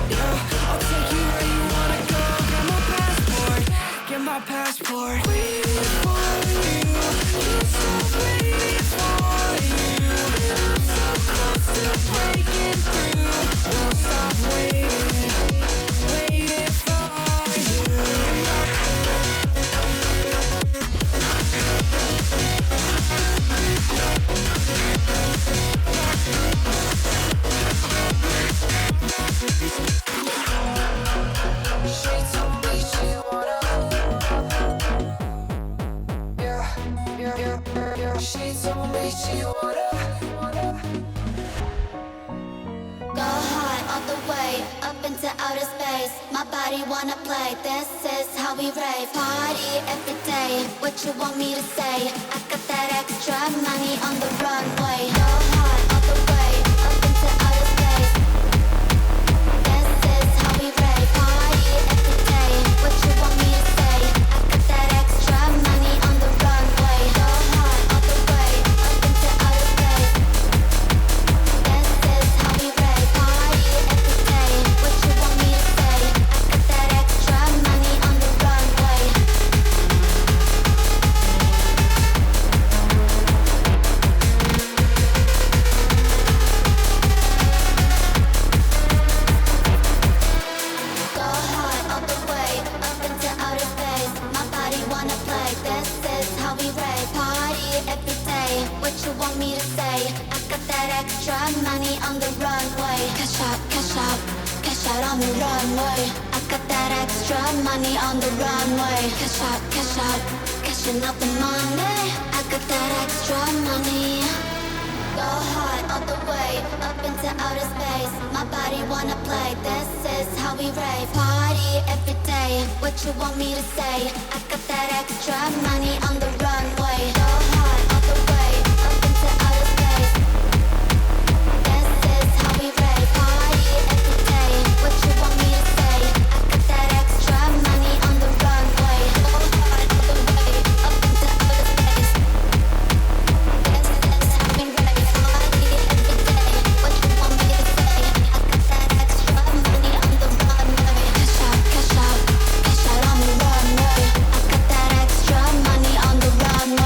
Yeah, I'll take you where you wanna go. Get my passport, get my passport. Waiting for you, can't stop waiting for you. I'm so close to breaking through. Won't stop waiting, waiting for you. She told me she wanna. Yeah. She told me she wanna. Go high all the way, up into outer space. My body wanna play, this is how we rave. Party every day, what you want me to say? I got that extra money on the runway. Go high all the way, up into outer space. This is how we rave. Party every day, what you want me to say? I got that extra money on the runway. Go high all the way, up into outer space. This is how we rave. Party every day, what you want me to say? I got that extra money on the runway. Go high all the way, up into outer space. My body wanna play, this is how we rave. Party every day, what you want me to say? I got that extra money on the runway. Cash out, cash out on the runway. I got that extra money on the runway. Cash out, cashing out the money. I got that extra money. Go high all the way, up into outer space. My body wanna play, this is how we rave. Party every day, what you want me to say? I got that extra money on the runway. Go high all the way, up into outer space. This is how we rave. Party every day, what you want me to say? I got that extra money on the runway. Go high all the way, up into outer space. This is how we rave. Party every day, what you want me to say? I got that extra money on the runway. Cash out on the runway. I got that extra money on the runway.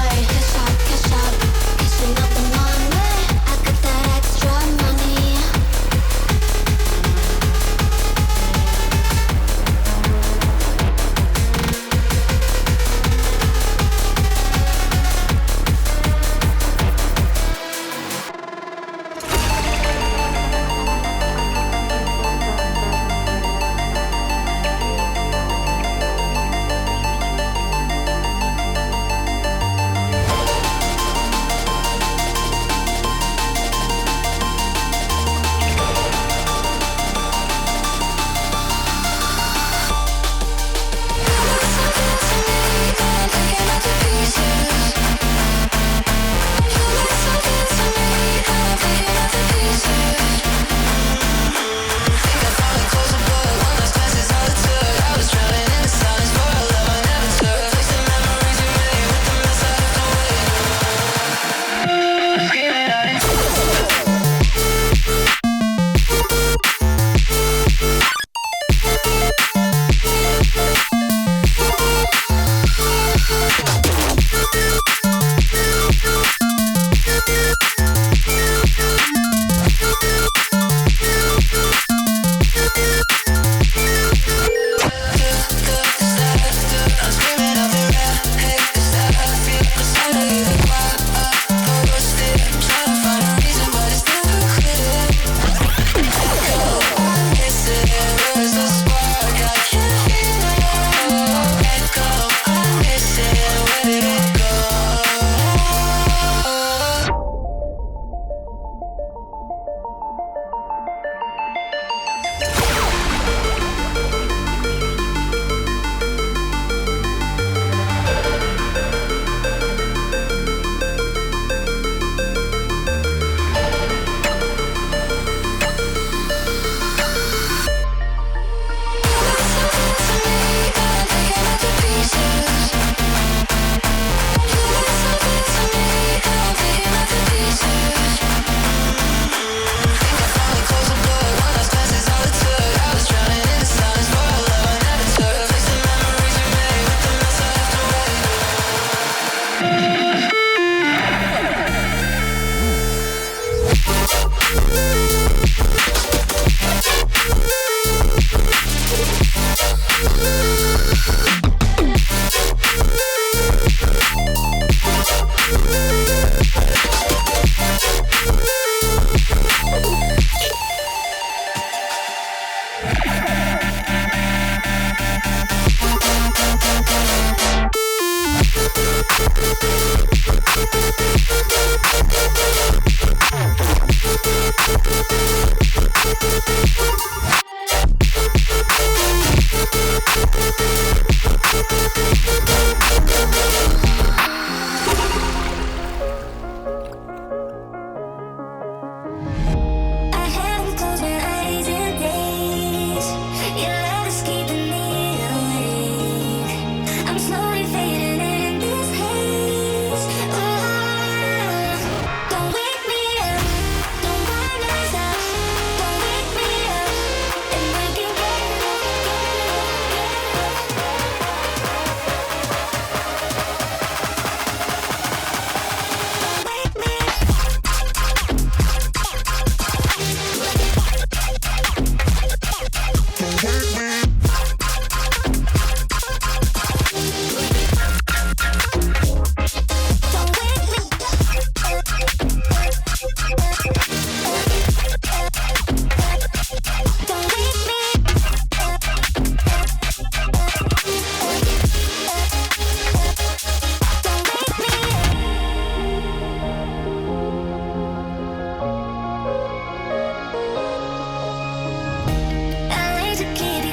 To keep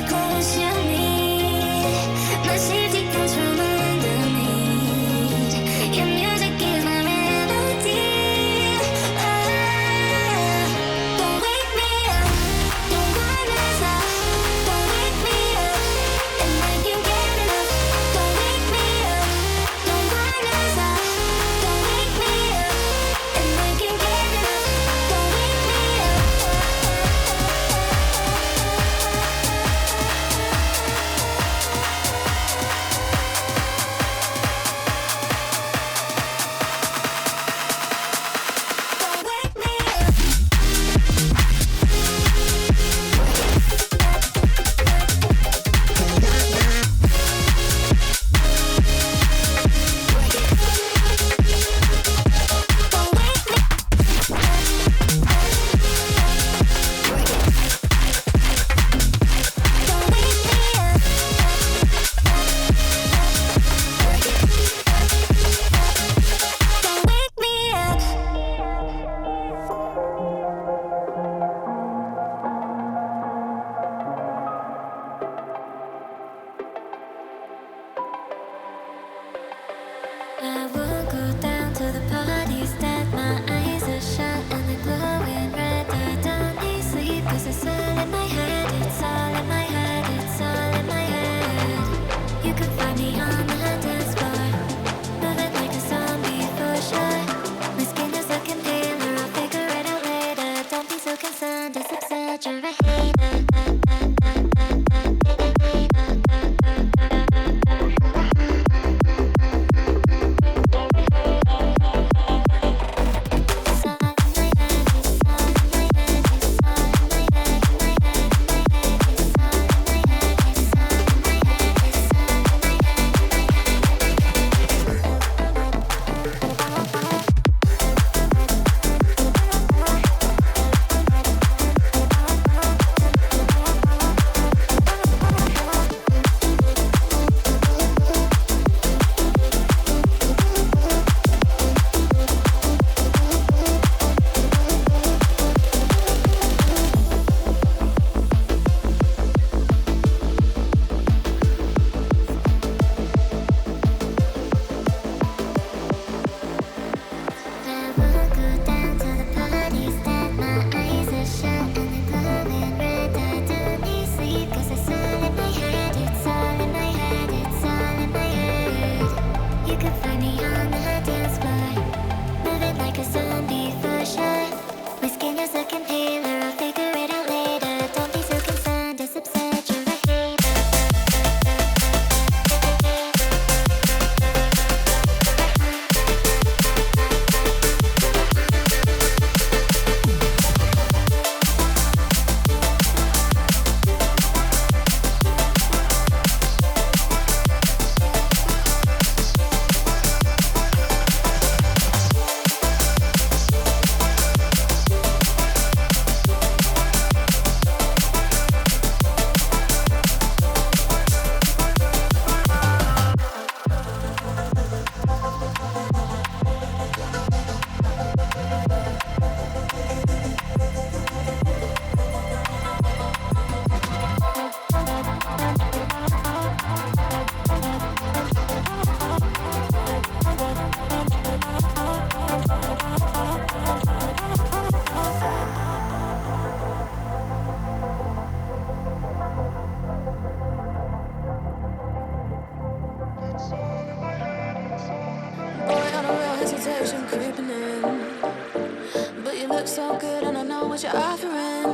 you're offering.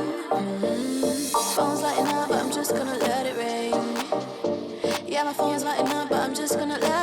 Phone's lighting up, but I'm just gonna let it ring. Yeah, my phone's lighting up, but I'm just gonna let